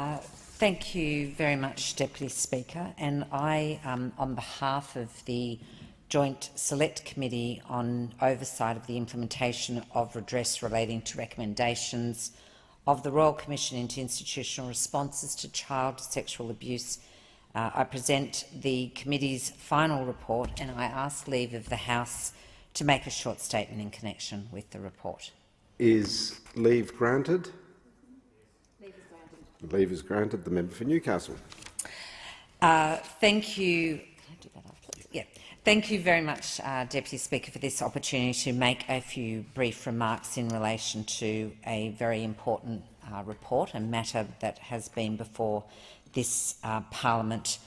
Thank you very much, Deputy Speaker. And I, on behalf of the Joint Select Committee on Oversight of the Implementation of Redress relating to recommendations of the Royal Commission into Institutional Responses to Child Sexual Abuse, I present the committee's final report, and I ask leave of the House to make a short statement in connection with the report. Is leave granted? Leave is granted. The member for Newcastle. Thank you. Thank you very much, Deputy Speaker, for this opportunity to make a few brief remarks in relation to a very important report and matter that has been before this Parliament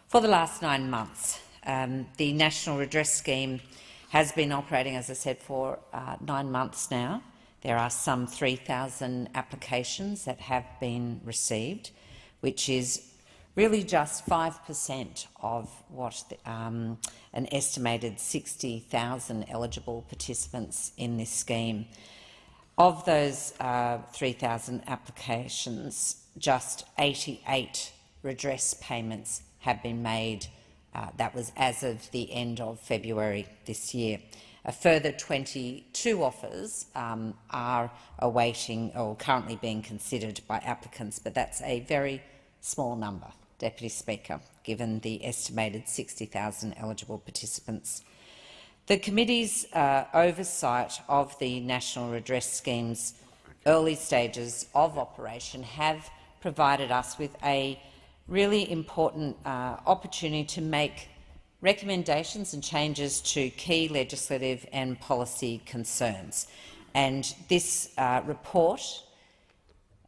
for the last 9 months. The National Redress Scheme has been operating, as I said, for 9 months now. There are some 3,000 applications that have been received, which is really just 5% of what an estimated 60,000 eligible participants in this scheme. Of those 3,000 applications, just 88 redress payments have been made. That was as of the end of February this year. A further 22 offers are awaiting or currently being considered by applicants, but that's a very small number, Deputy Speaker, given the estimated 60,000 eligible participants. The committee's oversight of the National Redress Scheme's early stages of operation have provided us with a really important opportunity to make recommendations and changes to key legislative and policy concerns. And this report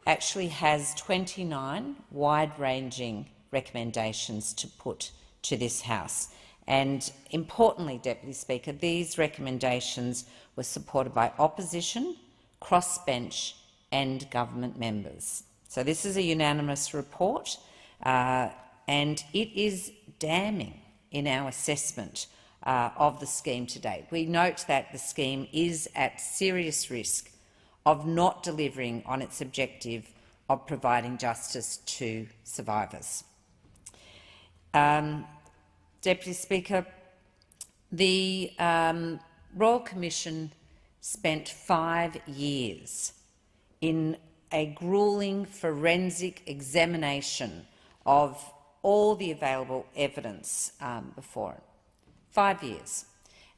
actually has 29 wide-ranging recommendations to put to this House. And importantly, Deputy Speaker, these recommendations were supported by opposition, crossbench and government members. So this is a unanimous report, and it is damning in our assessment of the scheme to date. We note that the scheme is at serious risk of not delivering on its objective of providing justice to survivors. Deputy Speaker, the Royal Commission spent 5 years in a gruelling forensic examination of all the available evidence before it. 5 years.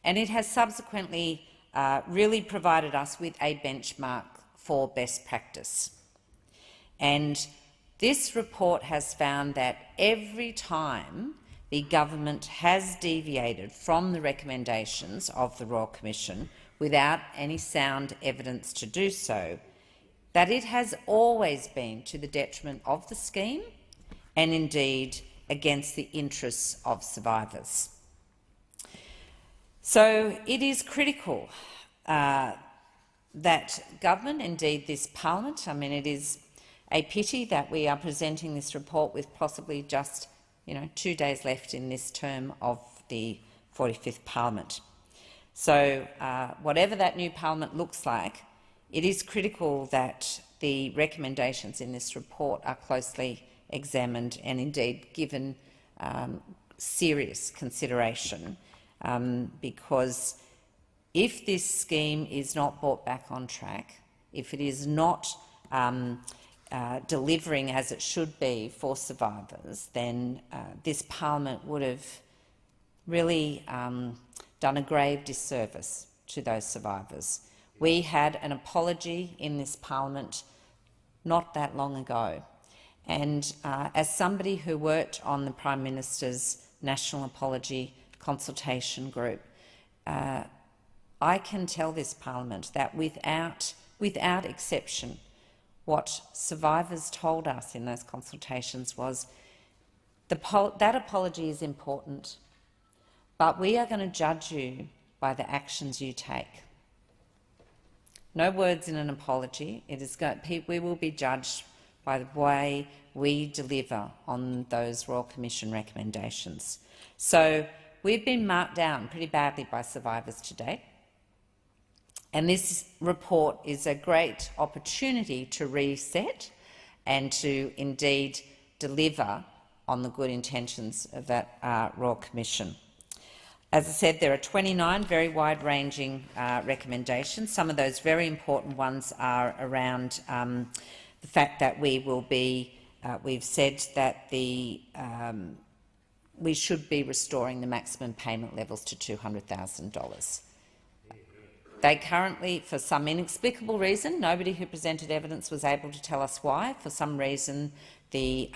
And it has subsequently really provided us with a benchmark for best practice. And this report has found that every time the government has deviated from the recommendations of the Royal Commission without any sound evidence to do so, that it has always been to the detriment of the scheme and indeed against the interests of survivors. So it is critical that government, indeed this Parliament, it is a pity that we are presenting this report with possibly just 2 days left in this term of the 45th Parliament. So whatever that new Parliament looks like, it is critical that the recommendations in this report are closely examined and indeed given serious consideration, because if this scheme is not brought back on track, if it is not delivering as it should be for survivors, then this Parliament would have really done a grave disservice to those survivors. We had an apology in this Parliament not that long ago. And as somebody who worked on the Prime Minister's National Apology Consultation Group, I can tell this Parliament that without exception, what survivors told us in those consultations was that apology is important, but we are going to judge you by the actions you take. No words in an apology. We will be judged by the way we deliver on those Royal Commission recommendations. So we've been marked down pretty badly by survivors to date, and this report is a great opportunity to reset and to indeed deliver on the good intentions of that Royal Commission. As I said, there are 29 very wide-ranging recommendations. Some of those very important ones are around the fact that we will be, we've said that we should be restoring the maximum payment levels to $200,000. They currently, for some inexplicable reason, nobody who presented evidence was able to tell us why. For some reason, the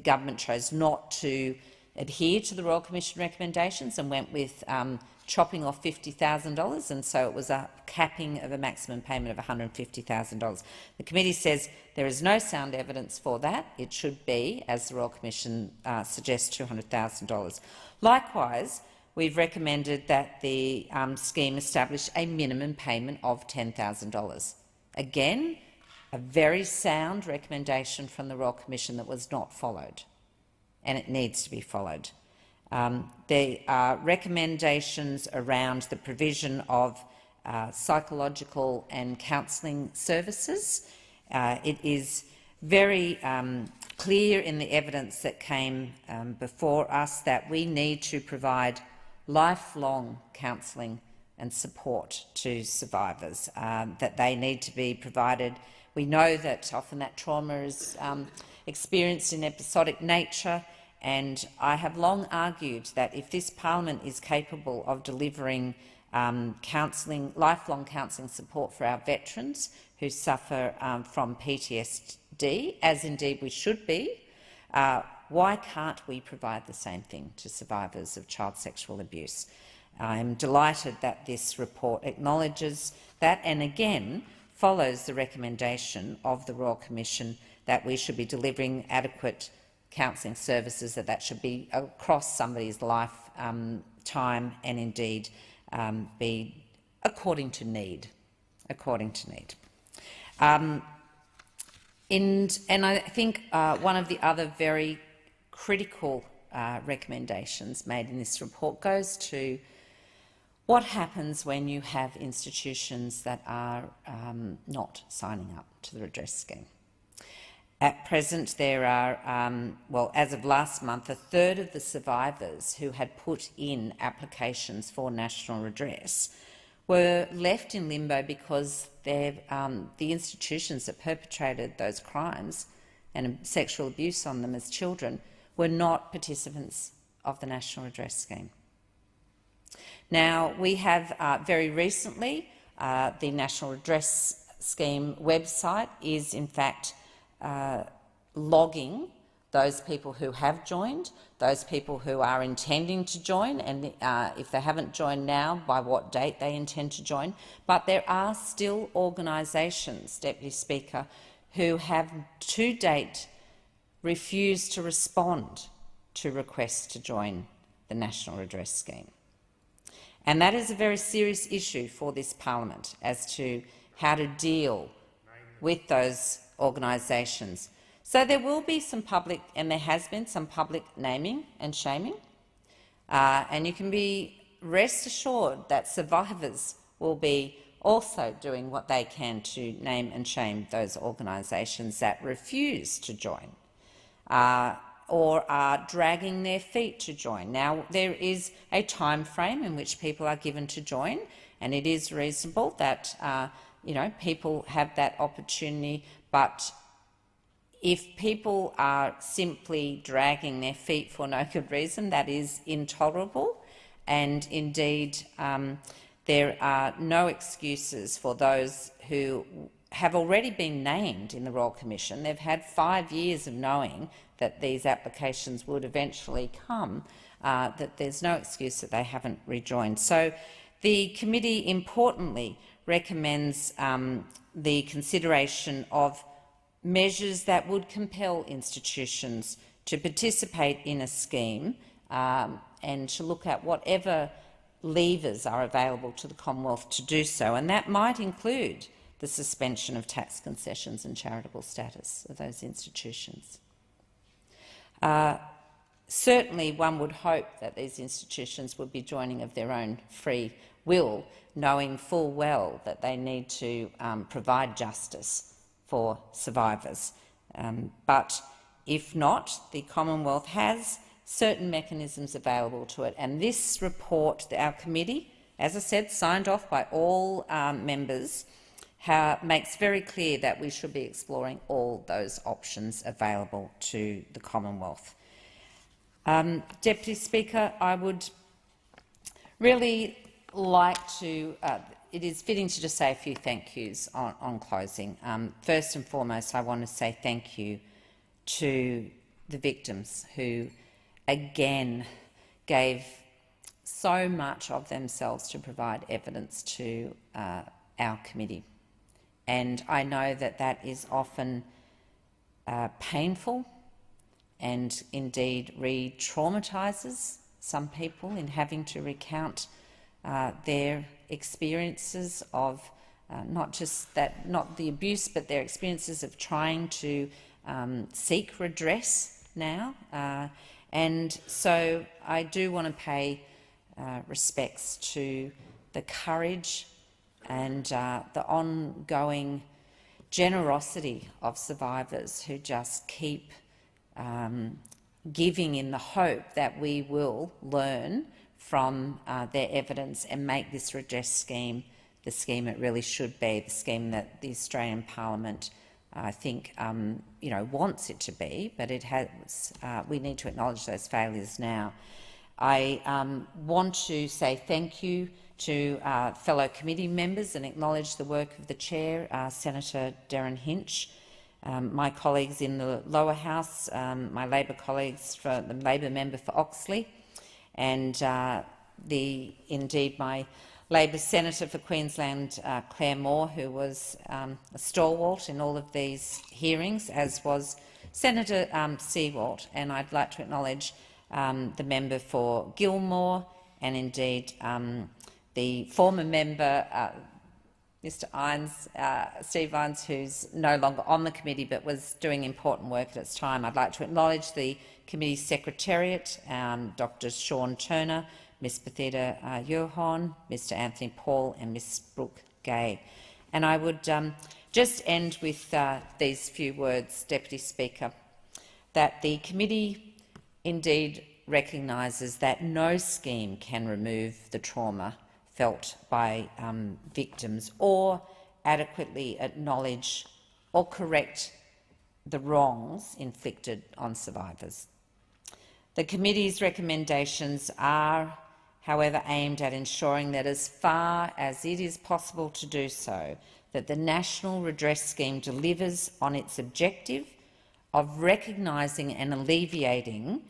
government chose not to adhere to the Royal Commission recommendations and went with chopping off $50,000, and so it was a capping of a maximum payment of $150,000. The committee says there is no sound evidence for that. It should be, as the Royal Commission suggests, $200,000. Likewise, we've recommended that the scheme establish a minimum payment of $10,000. Again, a very sound recommendation from the Royal Commission that was not followed, and it needs to be followed. There are recommendations around the provision of psychological and counselling services. It is very clear in the evidence that came before us that we need to provide lifelong counselling and support to survivors, that they need to be provided. We know that often that trauma is experienced in episodic nature, and I have long argued that if this parliament is capable of delivering lifelong counselling support for our veterans who suffer from PTSD, as indeed we should be, why can't we provide the same thing to survivors of child sexual abuse? I am delighted that this report acknowledges that and again follows the recommendation of the Royal Commission that we should be delivering adequate counselling services, that should be across somebody's lifetime and indeed be according to need. And I think one of the other very critical recommendations made in this report goes to what happens when you have institutions that are not signing up to the redress scheme. At present, there are, well, as of last month, a third of the survivors who had put in applications for national redress were left in limbo because the institutions that perpetrated those crimes and sexual abuse on them as children were not participants of the national redress scheme. Now, we have very recently, the National Redress Scheme website is in fact logging those people who have joined, those people who are intending to join, and if they haven't joined now, by what date they intend to join. But there are still organisations, Deputy Speaker, who have to date refused to respond to requests to join the National Redress Scheme. And that is a very serious issue for this parliament as to how to deal with those organisations. So there will be some public, and there has been some public naming and shaming, and you can be rest assured that survivors will be also doing what they can to name and shame those organisations that refuse to join or are dragging their feet to join. Now, there is a time frame in which people are given to join, and it is reasonable that people have that opportunity, but if people are simply dragging their feet for no good reason, that is intolerable, and indeed there are no excuses for those who have already been named in the Royal Commission. They've had 5 years of knowing that these applications would eventually come, that there's no excuse that they haven't rejoined. So the committee importantly recommends the consideration of measures that would compel institutions to participate in a scheme and to look at whatever levers are available to the Commonwealth to do so, and that might include the suspension of tax concessions and charitable status of those institutions. Certainly one would hope that these institutions would be joining of their own free will, knowing full well that they need to provide justice for survivors. But if not, the Commonwealth has certain mechanisms available to it. And this report, our committee, as I said, signed off by all members, makes very clear that we should be exploring all those options available to the Commonwealth. Deputy Speaker, I would really like to, it is fitting to just say a few thank yous on closing. First and foremost, I want to say thank you to the victims who, again, gave so much of themselves to provide evidence to our committee. And I know that that is often painful and indeed re-traumatises some people in having to recount their experiences of not the abuse, but their experiences of trying to seek redress now. And so I do want to pay respects to the courage and the ongoing generosity of survivors who just keep giving in the hope that we will learn from their evidence and make this redress scheme the scheme it really should be, the scheme that the Australian Parliament, I think, wants it to be, but it has. We need to acknowledge those failures now. I want to say thank you to fellow committee members and acknowledge the work of the chair, Senator Darren Hinch, my colleagues in the lower house, my Labor colleagues, for the Labor member for Oxley, and indeed my Labor senator for Queensland, Claire Moore, who was a stalwart in all of these hearings, as was Senator Seward. And I'd like to acknowledge the member for Gilmore and indeed the former member, Mr. Steve Ines, who's no longer on the committee but was doing important work at its time. I'd like to acknowledge the committee secretariat, Dr. Sean Turner, Ms. Bethita Johan, Mr. Anthony Paul and Ms. Brooke Gay. And I would just end with these few words, Deputy Speaker, that the committee indeed recognises that no scheme can remove the trauma felt by victims or adequately acknowledge or correct the wrongs inflicted on survivors. The committee's recommendations are, however, aimed at ensuring that as far as it is possible to do so, that the National Redress Scheme delivers on its objective of recognising and alleviating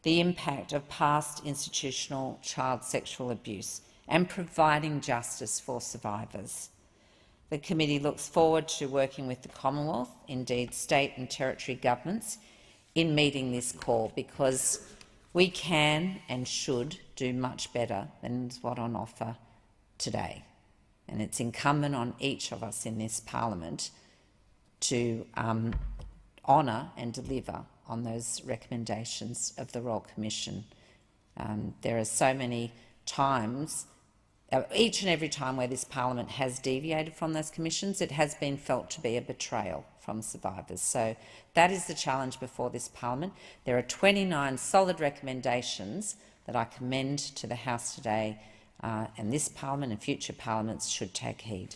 the impact of past institutional child sexual abuse and providing justice for survivors. The committee looks forward to working with the Commonwealth, indeed state and territory governments, in meeting this call, because we can and should do much better than is what on offer today. And it's incumbent on each of us in this parliament to honour and deliver on those recommendations of the Royal Commission. There are so many times, each and every time where this parliament has deviated from those commissions, it has been felt to be a betrayal from survivors. So that is the challenge before this parliament. There are 29 solid recommendations that I commend to the House today, and this parliament and future parliaments should take heed.